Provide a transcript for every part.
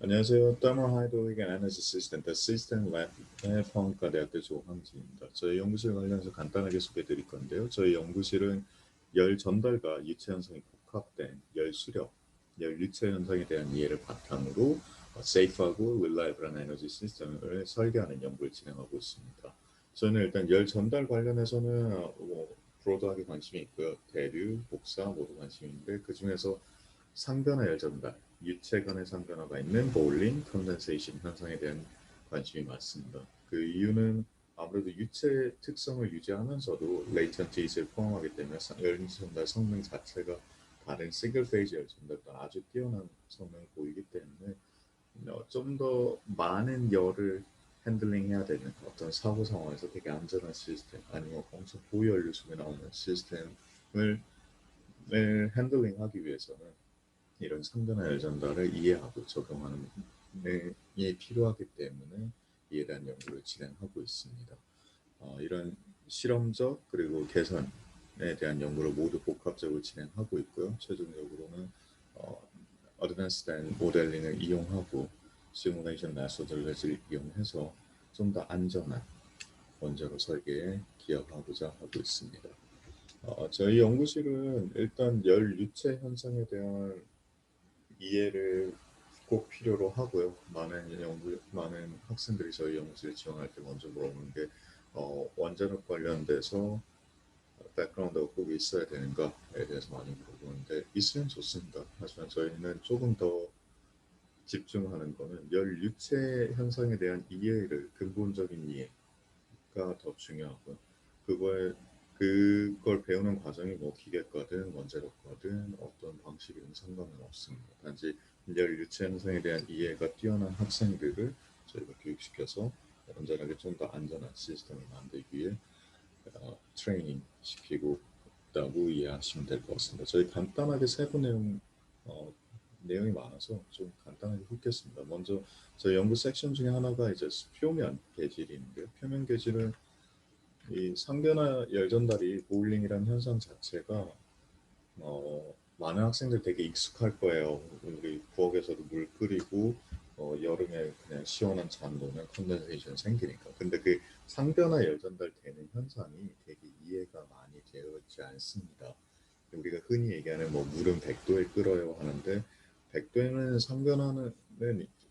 안녕하세요. Thermal Hydraulic and Energy System, The System Lab의 평가대학교 조항지입니다. 저희 연구실 관련해서 간단하게 소개해 드릴 건데요. 저희 연구실은 열 전달과 유체 현상이 복합된 열 수력, 열 유체 현상에 대한 이해를 바탕으로 safe하고 reliable한 에너지 시스템을 설계하는 연구를 진행하고 있습니다. 저는 일단 열 전달 관련해서는 브로드하게 관심이 있고요. 대류, 복사 모두 관심이 있는데 그 중에서 상변화 열 전달, 유체 간의 상변화가 있는 보울링, 컨덴세이션 현상에 대한 관심이 많습니다. 그 이유는 아무래도 유체 특성을 유지하면서도 레이턴티를 포함하기 때문에 열 전달 성능 자체가 다른 싱글 페이지 열 전달보다 아주 뛰어난 성능을 보이기 때문에 좀 더 많은 열을 핸들링해야 되는 어떤 사고 상황에서 되게 안전한 시스템 아니면 엄청 고연료 속에 나오는 시스템을 핸들링하기 위해서는 이런 상변화 열전달을 이해하고 적용하는 게 필요하기 때문에 이에 대한 연구를 진행하고 있습니다. 이런 실험적 그리고 개선에 대한 연구를 모두 복합적으로 진행하고 있고요. 최종적으로는 어, 어드밴스된 모델링을 이용하고 시뮬레이션 메소드를 이용해서 좀 더 안전한 원자로 설계에 기여하고자 하고 있습니다. 저희 연구실은 일단 열 유체 현상에 대한 이해를 꼭 필요로 하고요. 많은 학생들이 저희 연구실에 지원할 때 먼저 물어보는 게 원자력 관련돼서 백그라운드가 꼭 있어야 되는가에 대해서 많이 물어보는데 있으면 좋습니다. 하지만 저희는 조금 더 집중하는 거는 열 유체 현상에 대한 이해를 근본적인 이해가 더 중요하고요. 그거에 그걸 배우는 과정이 뭐 기계과든 원자력과든 어떤 방식이든 상관은 없습니다. 단지 열 유체 현상에 대한 이해가 뛰어난 학생들을 저희가 교육시켜서 원자력에 좀 더 안전한 시스템을 만들기 위해 트레이닝 시키고 있다고 이해하시면 될 것 같습니다. 저희 간단하게 세부 내용이 많아서 좀 간단하게 훑겠습니다. 먼저 저희 연구 섹션 중에 하나가 이제 표면 계질인데요. 표면 계질은 이 상변화 열전달이 보울링이라는 현상 자체가 많은 학생들 되게 익숙할 거예요. 우리 부엌에서도 물 끓이고 여름에 그냥 시원한 잠 놓으면 컨덴세이션 생기니까. 근데 그 상변화 열전달되는 현상이 되게 이해가 많이 되어 있지 않습니다. 우리가 흔히 얘기하는 뭐 물은 100도에 끓어요 하는데 100도에는 상변화는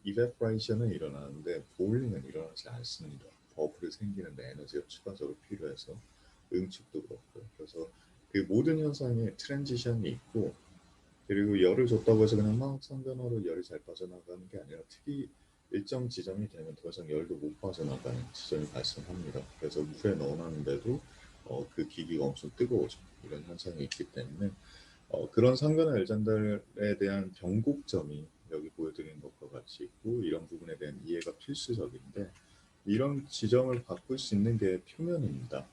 이베퍼레이션은 일어나는데 보일링은 일어나지 않습니다. 버블이 생기는데 에너지가 추가적으로 필요해서 응축도 그렇고요. 그래서 그 모든 현상에 트랜지션이 있고 그리고 열을 줬다고 해서 그냥 막 상변화로 열이 잘 빠져나가는 게 아니라 특히 일정 지점이 되면 더 이상 열도 못 빠져나가는 지점이 발생합니다. 그래서 물에 넣어놨는데도 그 기기가 엄청 뜨거워져 이런 현상이 있기 때문에 그런 상변화 열전달에 대한 변곡점이 여기 보여드리는 것과 같이 있고 이런 부분에 대한 이해가 필수적인데 이런 지점을 바꿀 수 있는 게 표면입니다.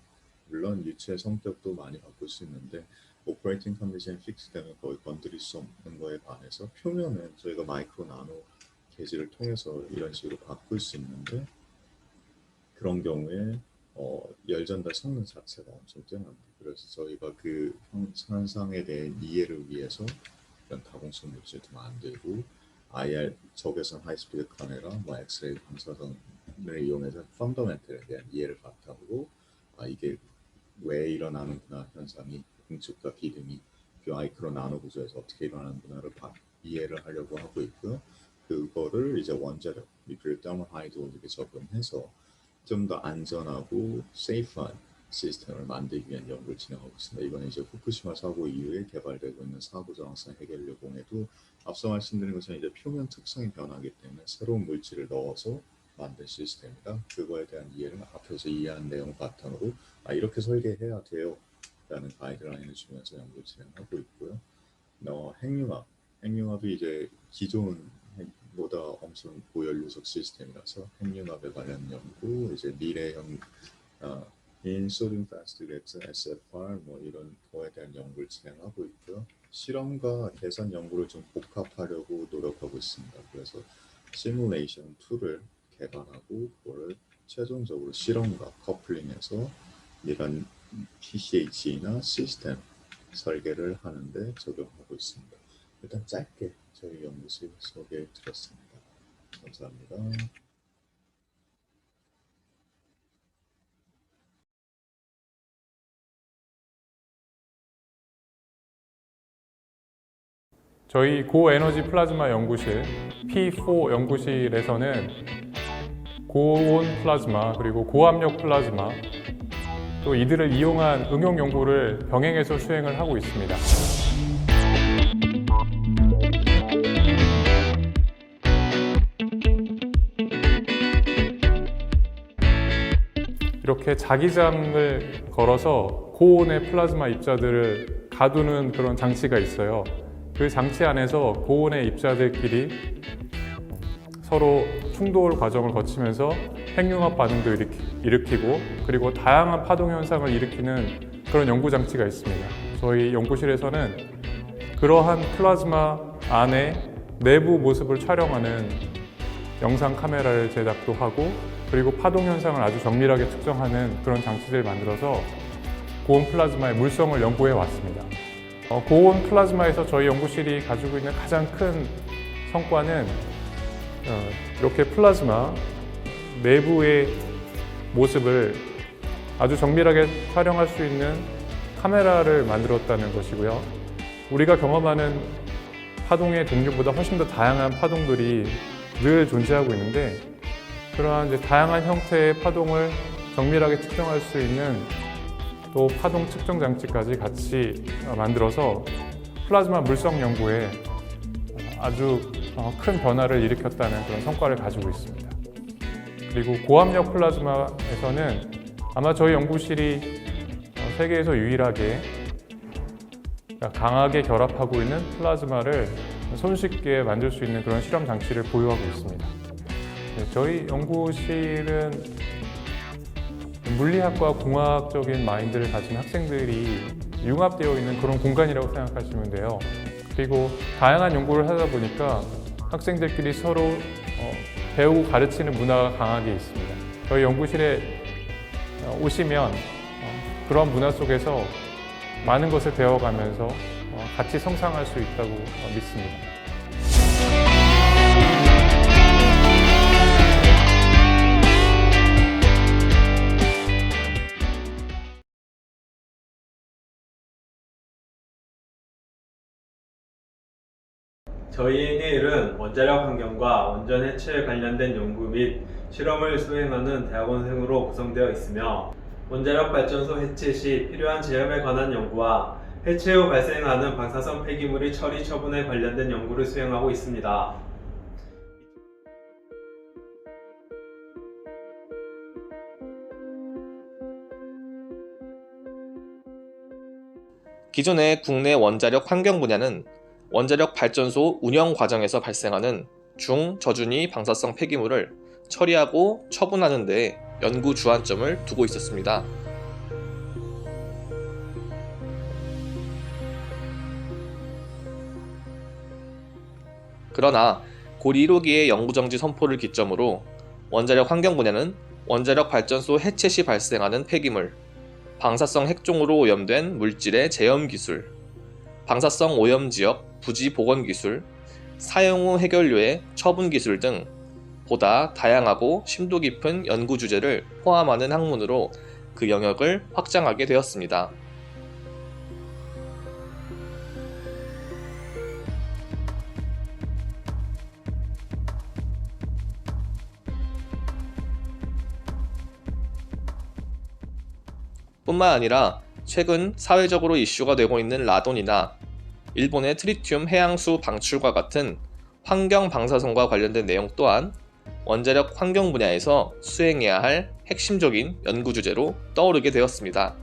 물론 유체의 성격도 많이 바꿀 수 있는데 오퍼레이팅 컨디션이 픽스되면 거의 건드릴 수 없는 거에 반해서 표면은 저희가 마이크로 나노 계지를 통해서 이런 식으로 바꿀 수 있는데 그런 경우에 열 전달 성능 자체가 엄청 뛰어납니다. 그래서 저희가 그 현상에 대한 이해를 위해서 이런 다공성 물질도 만들고 IR 적외선 하이스피드 카메라, 뭐 엑스레이 방사선을 이용해서 펀더멘틀에 대한 이해를 바탕으로 이게 왜 일어나는구나 현상이 응축과 비등이 그 마이크로 나노 구조에서 어떻게 일어나는구나를 이해를 하려고 하고 있고요. 그거를 이제 원자력, 리필 더멀 하이드로릭에 적용해서 좀 더 안전하고 세이프한 시스템을 만들기 위한 연구를 진행하고 있습니다. 이번에 이제 후쿠시마 사고 이후에 개발되고 있는 사고 정확성 해결 요공에도 앞서 말씀드린 것처럼 이제 표면 특성이 변하기 때문에 새로운 물질을 넣어서 만든 시스템이다. 그거에 대한 이해를 앞에서 이해한 내용 바탕으로 이렇게 설계해야 돼요. 라는 가이드라인을 주면서 연구를 진행하고 있고요. 핵융합, 핵융합이 이제 기존 핵보다 엄청 고연료석 시스템이라서 핵융합에 관련 연구, 이제 미래형 인소린 파스트 렉스 SFR 뭐 이런 거에 대한 연구를 진행하고 있고요. 실험과 계산 연구를 좀 복합하려고 노력하고 있습니다. 그래서 시뮬레이션 툴을 개발하고 그거를 최종적으로 실험과 커플링해서 이런 PCH나 시스템 설계를 하는데 적용하고 있습니다. 일단 짧게 저희 연구실 소개해 드렸습니다. 감사합니다. 저희 고에너지 플라즈마 연구실 P4 연구실에서는 고온 플라즈마 그리고 고압력 플라즈마 또 이들을 이용한 응용 연구를 병행해서 수행을 하고 있습니다. 이렇게 자기장을 걸어서 고온의 플라즈마 입자들을 가두는 그런 장치가 있어요. 그 장치 안에서 고온의 입자들끼리 서로 충돌 과정을 거치면서 핵융합 반응도 일으키고 그리고 다양한 파동 현상을 일으키는 그런 연구 장치가 있습니다. 저희 연구실에서는 그러한 플라즈마 안에 내부 모습을 촬영하는 영상 카메라를 제작도 하고 그리고 파동 현상을 아주 정밀하게 측정하는 그런 장치들을 만들어서 고온 플라즈마의 물성을 연구해 왔습니다. 고온 플라즈마에서 저희 연구실이 가지고 있는 가장 큰 성과는 이렇게 플라즈마 내부의 모습을 아주 정밀하게 촬영할 수 있는 카메라를 만들었다는 것이고요. 우리가 경험하는 파동의 종류보다 훨씬 더 다양한 파동들이 늘 존재하고 있는데 그러한 이제 다양한 형태의 파동을 정밀하게 측정할 수 있는 또 파동 측정 장치까지 같이 만들어서 플라즈마 물성 연구에 아주 큰 변화를 일으켰다는 그런 성과를 가지고 있습니다. 그리고 고압력 플라즈마에서는 아마 저희 연구실이 세계에서 유일하게 강하게 결합하고 있는 플라즈마를 손쉽게 만들 수 있는 그런 실험 장치를 보유하고 있습니다. 저희 연구실은 물리학과 공학적인 마인드를 가진 학생들이 융합되어 있는 그런 공간이라고 생각하시면 돼요. 그리고 다양한 연구를 하다 보니까 학생들끼리 서로 배우고 가르치는 문화가 강하게 있습니다. 저희 연구실에 오시면 그런 문화 속에서 많은 것을 배워가면서 같이 성장할 수 있다고 믿습니다. 저희의 내일은 원자력 환경과 원전 해체에 관련된 연구 및 실험을 수행하는 대학원생으로 구성되어 있으며 원자력 발전소 해체 시 필요한 제염에 관한 연구와 해체 후 발생하는 방사성 폐기물의 처리 처분에 관련된 연구를 수행하고 있습니다. 기존의 국내 원자력 환경 분야는 원자력 발전소 운영 과정에서 발생하는 중저준위 방사성 폐기물을 처리하고 처분하는 데 연구 주안점을 두고 있었습니다. 그러나 고리 1호기의 영구정지 선포를 기점으로 원자력 환경 분야는 원자력 발전소 해체 시 발생하는 폐기물, 방사성 핵종으로 오염된 물질의 제염 기술, 방사성 오염 지역 부지 복원 기술, 사용 후 해결료의 처분 기술 등 보다 다양하고 심도 깊은 연구 주제를 포함하는 학문으로 그 영역을 확장하게 되었습니다. 뿐만 아니라 최근 사회적으로 이슈가 되고 있는 라돈이나 일본의 트리튬 해양수 방출과 같은 환경 방사성과 관련된 내용 또한 원자력 환경 분야에서 수행해야 할 핵심적인 연구 주제로 떠오르게 되었습니다.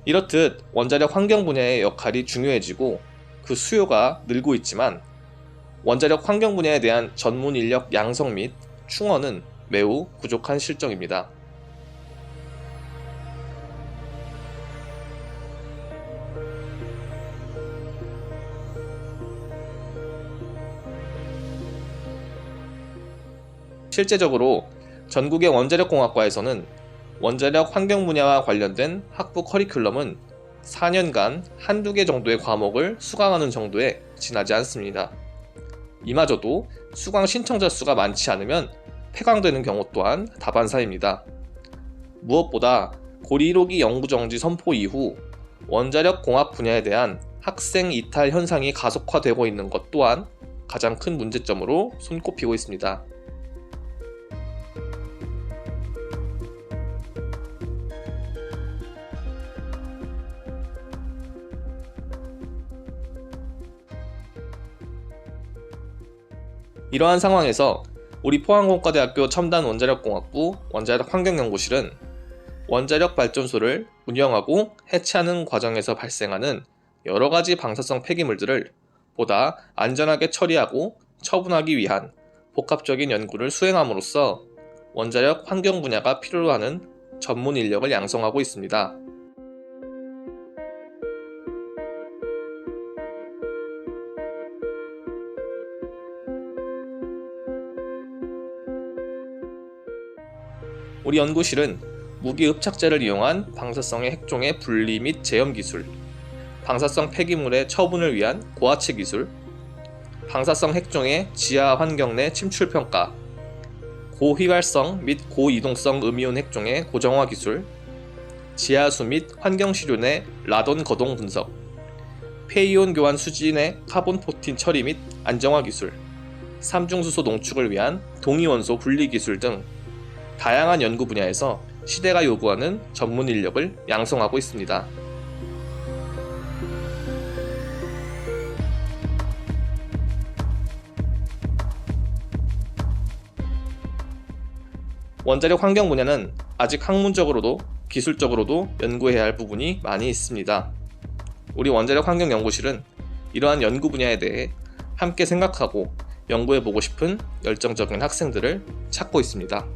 이렇듯 원자력 환경 분야의 역할이 중요해지고 그 수요가 늘고 있지만 원자력 환경 분야에 대한 전문 인력 양성 및 충원은 매우 부족한 실정입니다. 실제적으로 전국의 원자력공학과에서는 원자력 환경 분야와 관련된 학부 커리큘럼은 4년간 한두 개 정도의 과목을 수강하는 정도에 지나지 않습니다. 이마저도 수강 신청자 수가 많지 않으면 폐강되는 경우 또한 다반사입니다. 무엇보다 고리 1호기 연구정지 선포 이후 원자력 공학 분야에 대한 학생 이탈 현상이 가속화되고 있는 것 또한 가장 큰 문제점으로 손꼽히고 있습니다. 이러한 상황에서 우리 포항공과대학교 첨단원자력공학부 원자력환경연구실은 원자력 발전소를 운영하고 해체하는 과정에서 발생하는 여러가지 방사성 폐기물들을 보다 안전하게 처리하고 처분하기 위한 복합적인 연구를 수행함으로써 원자력 환경 분야가 필요로 하는 전문 인력을 양성하고 있습니다. 우리 연구실은 무기 흡착제를 이용한 방사성의 핵종의 분리 및 제염 기술, 방사성 폐기물의 처분을 위한 고하체 기술, 방사성 핵종의 지하 환경 내 침출 평가, 고휘발성 및 고이동성 음이온 핵종의 고정화 기술, 지하수 및 환경시료 내 라돈 거동 분석, 폐이온 교환 수지 내 카본 포틴 처리 및 안정화 기술, 삼중수소 농축을 위한 동위원소 분리 기술 등 다양한 연구 분야에서 시대가 요구하는 전문 인력을 양성하고 있습니다. 원자력 환경 분야는 아직 학문적으로도 기술적으로도 연구해야 할 부분이 많이 있습니다. 우리 원자력 환경 연구실은 이러한 연구 분야에 대해 함께 생각하고 연구해보고 싶은 열정적인 학생들을 찾고 있습니다.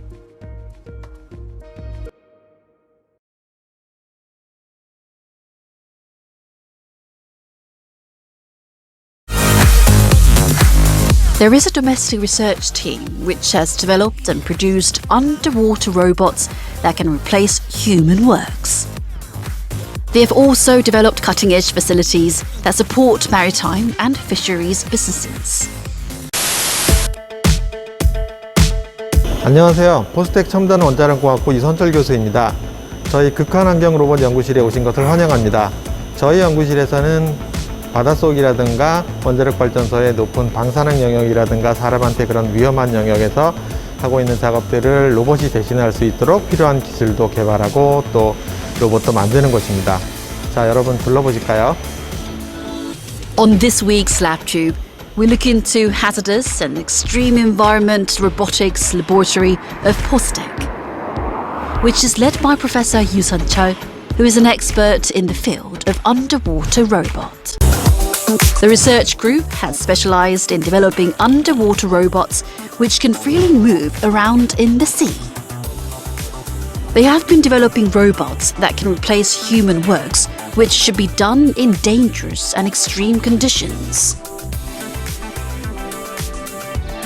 There is a domestic research team which has developed and produced underwater robots that can replace human works. They have also developed cutting-edge facilities that support maritime and fisheries businesses. 안녕하세요. 포스텍 첨단 원자력공학부 이선철 교수입니다. 저희 극한환경 로봇 연구실에 오신 것을 환영합니다. 저희 연구실에서는 바닷속이라든가 원자력 발전소의 높은 방사능 영역이라든가 사람한테 그런 위험한 영역에서 하고 있는 작업들을 로봇이 대신할 수 있도록 필요한 기술도 개발하고 또 로봇도 만드는 곳입니다. 자, 여러분 둘러보실까요? On this week's LabTube, we look into hazardous and extreme environment robotics laboratory of POSTEC, which is led by Professor Yoo-sun Cho, who is an expert in the field of underwater robots. The research group has specialized in developing underwater robots which can freely move around in the sea. They have been developing robots that can replace human works, which should be done in dangerous and extreme conditions.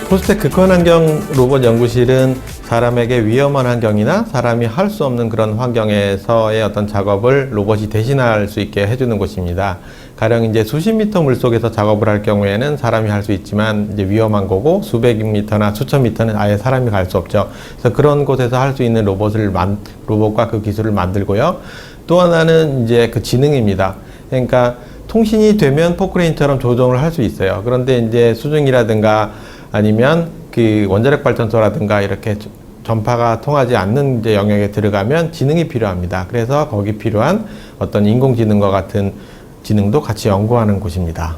포스텍 극한환경 로봇 연구실은 사람에게 위험한 환경이나 사람이 할 수 없는 그런 환경에서의 어떤 작업을 로봇이 대신할 수 있게 해주는 곳입니다. 가령 이제 수십 미터 물속에서 작업을 할 경우에는 사람이 할 수 있지만 이제 위험한 거고 수백 미터나 수천 미터는 아예 사람이 갈 수 없죠. 그래서 그런 곳에서 할 수 있는 로봇과 그 기술을 만들고요. 또 하나는 이제 그 지능입니다. 그러니까 통신이 되면 포크레인처럼 조종을 할 수 있어요. 그런데 이제 수중이라든가 아니면 그 원자력 발전소라든가 이렇게 전파가 통하지 않는 이제 영역에 들어가면 지능이 필요합니다. 그래서 거기 필요한 어떤 인공지능과 같은 지능도 같이 연구하는 곳입니다.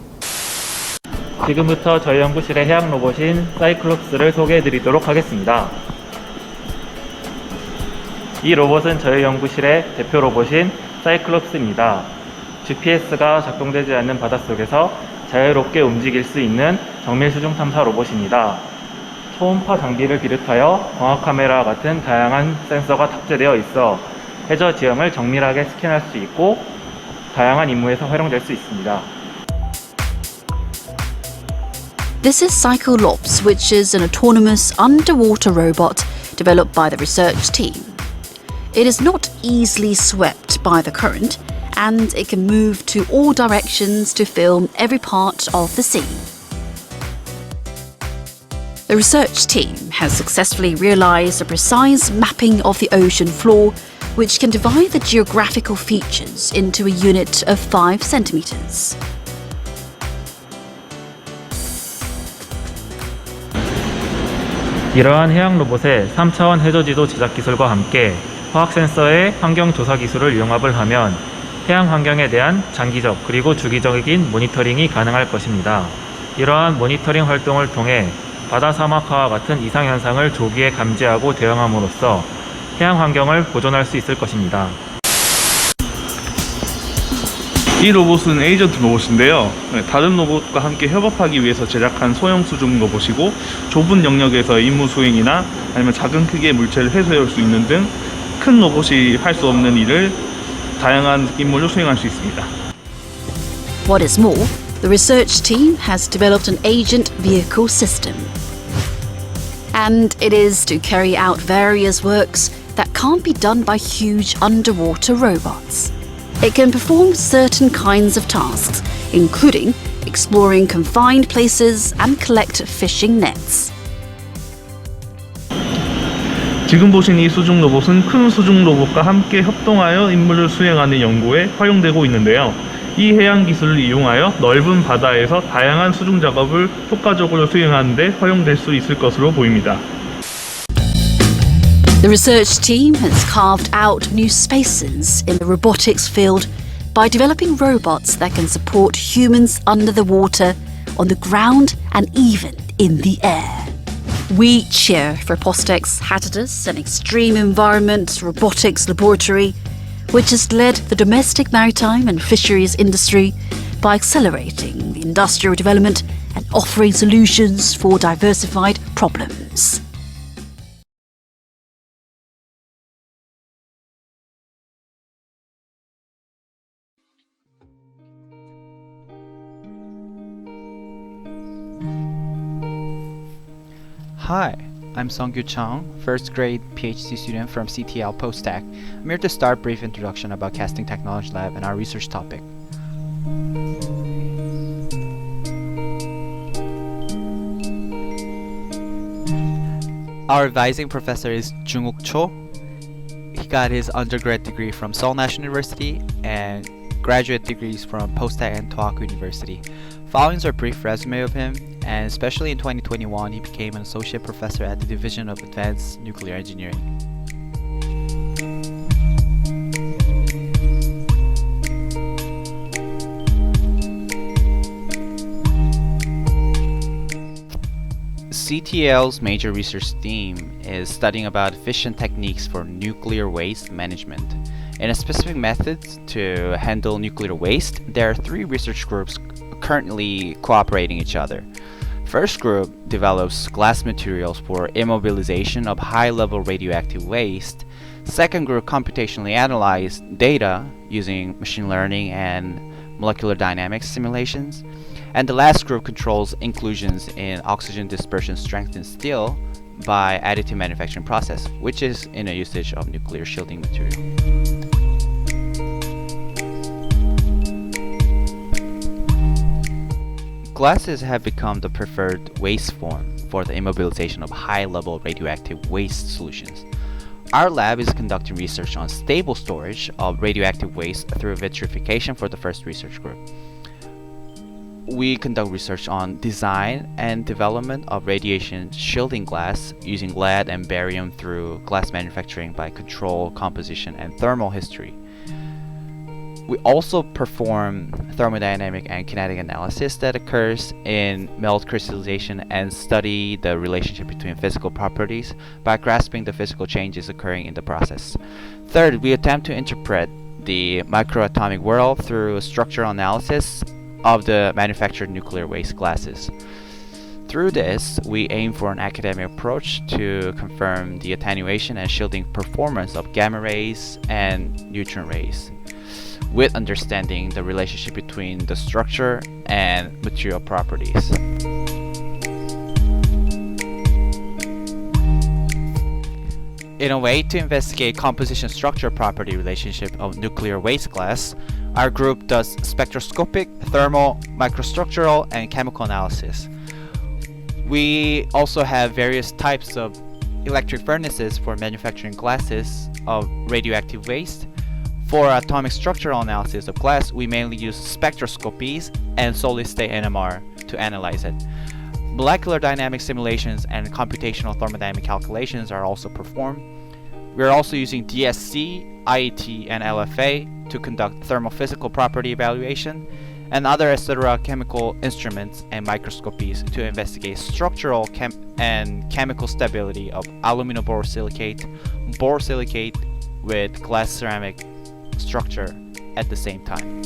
지금부터 저희 연구실의 해양 로봇인 사이클롭스를 소개해 드리도록 하겠습니다. 이 로봇은 저희 연구실의 대표 로봇인 사이클롭스입니다. GPS가 작동되지 않는 바닷속에서 자유롭게 움직일 수 있는 정밀 수중 탐사 로봇입니다. 초음파 장비를 비롯하여 광학 카메라와 같은 다양한 센서가 탑재되어 있어 해저 지형을 정밀하게 스캔할 수 있고 다양한 임무에서 활용될 수 있습니다. This is Cyclops, which is an autonomous underwater robot developed by the research team. It is not easily swept by the current, and it can move to all directions to film every part of the scene. The research team has successfully realized a precise mapping of the ocean floor, which can divide the geographical features into a unit of 5 centimeters. 이러한 해양 로봇의 3차원 해저지도 제작 기술과 함께 화학 센서의 환경 조사 기술을 융합을 하면 해양 환경에 대한 장기적 그리고 주기적인 모니터링이 가능할 것입니다. 이러한 모니터링 활동을 통해 바다 사막화와 같은 이상 현상을 조기에 감지하고 대응함으로써 해양 환경을 보존할 수 있을 것입니다. 이 로봇은 에이전트 로봇인데요. 다른 로봇과 함께 협업하기 위해서 제작한 소형 수중 로봇이고 좁은 영역에서 임무 수행이나 아니면 작은 크기의 물체를 회수해올 수 있는 등 큰 로봇이 할 수 없는 일을 다양한 임무를 수행할 수 있습니다. What is more, the research team has developed an agent vehicle system. And it is to carry out various works that can't be done by huge underwater robots. It can perform certain kinds of tasks, including exploring confined places and collect fishing nets. 지금 보신 이 수중 로봇은 큰 수중 로봇과 함께 협동하여 임무를 수행하는 연구에 활용되고 있는데요. 이 해양 기술을 이용하여 넓은 바다에서 다양한 수중 작업을 효과적으로 수행하는 데 활용될 수 있을 것으로 보입니다. The research team has carved out new spaces in the robotics field by developing robots that can support humans under the water, on the ground, and even in the air. We cheer for Postek's hazardous and extreme environment robotics laboratory, which has led the domestic maritime and fisheries industry by accelerating the industrial development and offering solutions for diversified problems. Hi, I'm Sungyu Chung, first grade PhD student from CTL Postek. I'm here to start a brief introduction about Casting Technology Lab and our research topic. Our advising professor is Jung-Uk Cho. He got his undergrad degree from Seoul National University and graduate degrees from Postek and Tohoku University. Following is a brief resume of him, and especially in 2021, he became an associate professor at the Division of Advanced Nuclear Engineering. CTL's major research theme is studying about efficient techniques for nuclear waste management. In a specific methods to handle nuclear waste, there are 3 research groups currently cooperating each other. First group develops glass materials for immobilization of high-level radioactive waste. Second group computationally analyze data using machine learning and molecular dynamics simulations. And the last group controls inclusions in oxygen dispersion strengthened steel by additive manufacturing process, which is in a usage of nuclear shielding material. Glasses have become the preferred waste form for the immobilization of high-level radioactive waste solutions. Our lab is conducting research on stable storage of radioactive waste through vitrification for the first research group. We conduct research on design and development of radiation shielding glass using lead and barium through glass manufacturing by control, composition, and thermal history. We also perform thermodynamic and kinetic analysis that occurs in melt crystallization and study the relationship between physical properties by grasping the physical changes occurring in the process. Third, we attempt to interpret the microatomic world through structural analysis of the manufactured nuclear waste glasses. Through this, we aim for an academic approach to confirm the attenuation and shielding performance of gamma rays and neutron rays, with understanding the relationship between the structure and material properties. In a way to investigate composition structure property relationship of nuclear waste glass, our group does spectroscopic, thermal, microstructural, and chemical analysis. We also have various types of electric furnaces for manufacturing glasses of radioactive waste. For atomic structural analysis of glass, we mainly use spectroscopies and solid-state NMR to analyze it. Molecular dynamic simulations and computational thermodynamic calculations are also performed. We are also using DSC, IET, and LFA to conduct thermophysical property evaluation, and other etc. chemical instruments and microscopies to investigate structural and chemical stability of aluminum borosilicate with glass ceramic structure at the same time.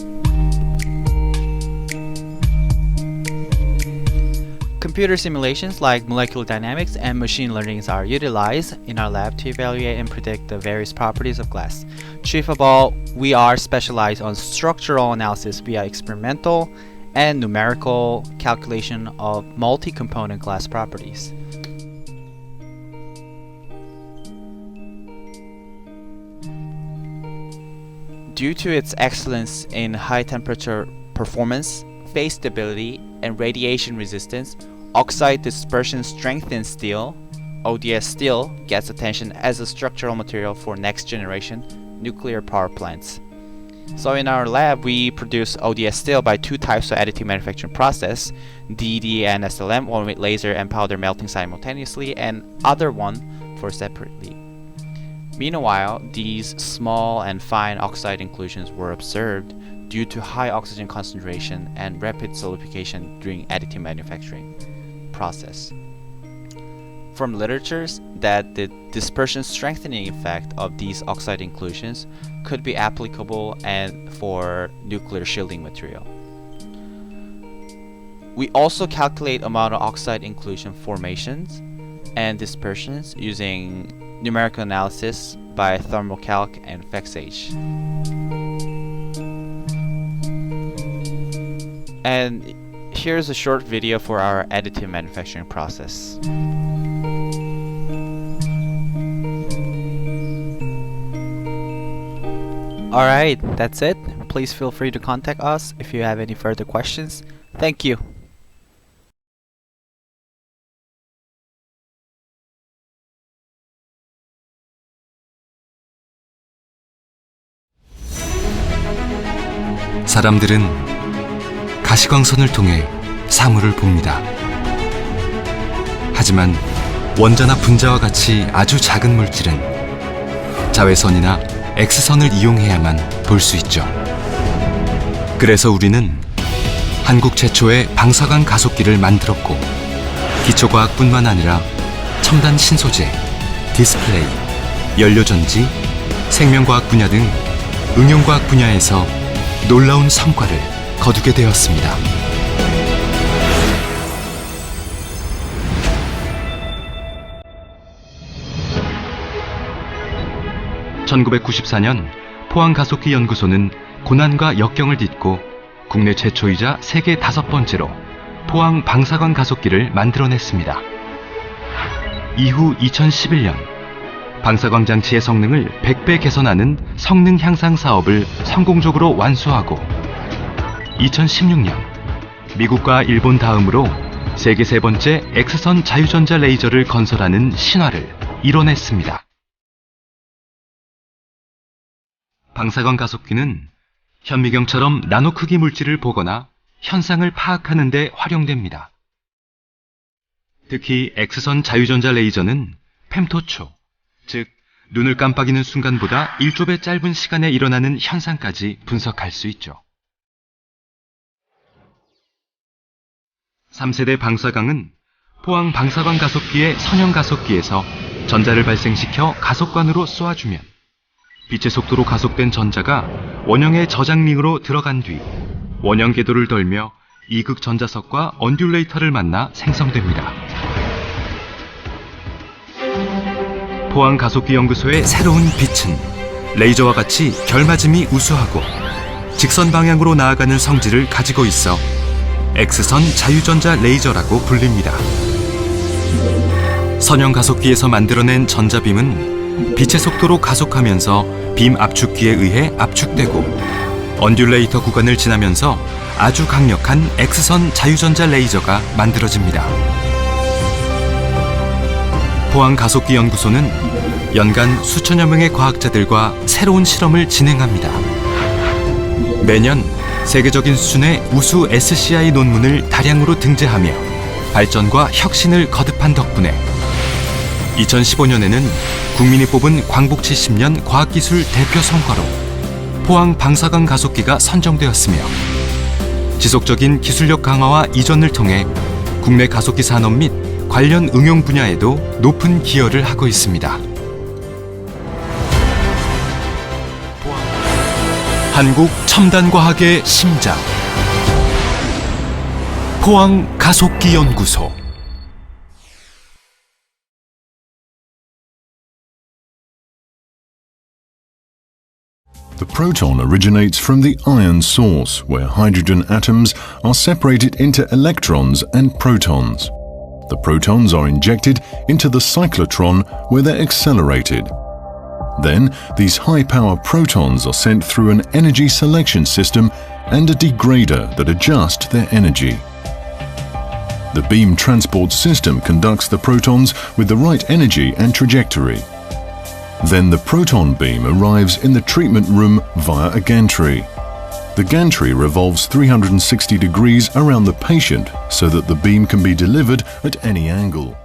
Computer simulations like molecular dynamics and machine learning are utilized in our lab to evaluate and predict the various properties of glass. Chief of all, we are specialized on structural analysis via experimental and numerical calculation of multi-component glass properties. Due to its excellence in high temperature performance, phase stability, and radiation resistance, oxide dispersion strengthened steel, ODS steel, gets attention as a structural material for next generation nuclear power plants. So in our lab, we produce ODS steel by two types of additive manufacturing process, DD and SLM, one with laser and powder melting simultaneously, and other one for separately. Meanwhile, these small and fine oxide inclusions were observed due to high oxygen concentration and rapid solidification during additive manufacturing process. From literatures that the dispersion strengthening effect of these oxide inclusions could be applicable and for nuclear shielding material. We also calculate amount of oxide inclusion formations and dispersions using numerical analysis by thermocalc and FEXH. And here's a short video for our additive manufacturing process. Alright, that's it. Please feel free to contact us if you have any further questions. Thank you. 사람들은 가시광선을 통해 사물을 봅니다. 하지만 원자나 분자와 같이 아주 작은 물질은 자외선이나 X선을 이용해야만 볼 수 있죠. 그래서 우리는 한국 최초의 방사광 가속기를 만들었고, 기초과학뿐만 아니라 첨단 신소재, 디스플레이, 연료전지, 생명과학 분야 등 응용과학 분야에서 놀라운 성과를 거두게 되었습니다. (1994년) 포항가속기 연구소는 고난과 역경을 딛고 국내 최초이자 세계 5번째로 포항 방사광 가속기를 만들어냈습니다. 이후 2011년 방사광 장치의 성능을 100배 개선하는 성능 향상 사업을 성공적으로 완수하고 2016년 미국과 일본 다음으로 세계 3번째 X선 자유전자 레이저를 건설하는 신화를 이뤄냈습니다. 방사광 가속기는 현미경처럼 나노 크기 물질을 보거나 현상을 파악하는 데 활용됩니다. 특히 X선 자유전자 레이저는 펨토초, 즉 눈을 깜빡이는 순간보다 1조 배 짧은 시간에 일어나는 현상까지 분석할 수 있죠. 3세대 방사광은 포항 방사광 가속기의 선형 가속기에서 전자를 발생시켜 가속관으로 쏘아주면 빛의 속도로 가속된 전자가 원형의 저장링으로 들어간 뒤 원형 궤도를 돌며 이극 전자석과 언듈레이터를 만나 생성됩니다. 포항 가속기 연구소의 새로운 빛은 레이저와 같이 결맞음이 우수하고 직선 방향으로 나아가는 성질을 가지고 있어 X선 자유전자 레이저라고 불립니다. 선형 가속기에서 만들어낸 전자빔은 빛의 속도로 가속하면서 빔 압축기에 의해 압축되고 언듈레이터 구간을 지나면서 아주 강력한 X선 자유전자 레이저가 만들어집니다. 포항가속기 연구소는 연간 수천여 명의 과학자들과 새로운 실험을 진행합니다. 매년 세계적인 수준의 우수 SCI 논문을 다량으로 등재하며 발전과 혁신을 거듭한 덕분에 2015년에는 국민이 뽑은 광복 70년 과학기술 대표 성과로 포항 방사광 가속기가 선정되었으며 지속적인 기술력 강화와 이전을 통해 국내 가속기 산업 및 관련 응용 분야에도 높은 기여를 하고 있습니다. 한국 첨단 과학의 심장 포항 가속기 연구소. The proton originates from the ion source, where hydrogen atoms are separated into electrons and protons. The protons are injected into the cyclotron, where they're accelerated. Then, these high-power protons are sent through an energy selection system and a degrader that adjust their energy. The beam transport system conducts the protons with the right energy and trajectory. Then the proton beam arrives in the treatment room via a gantry. The gantry revolves 360 degrees around the patient so that the beam can be delivered at any angle.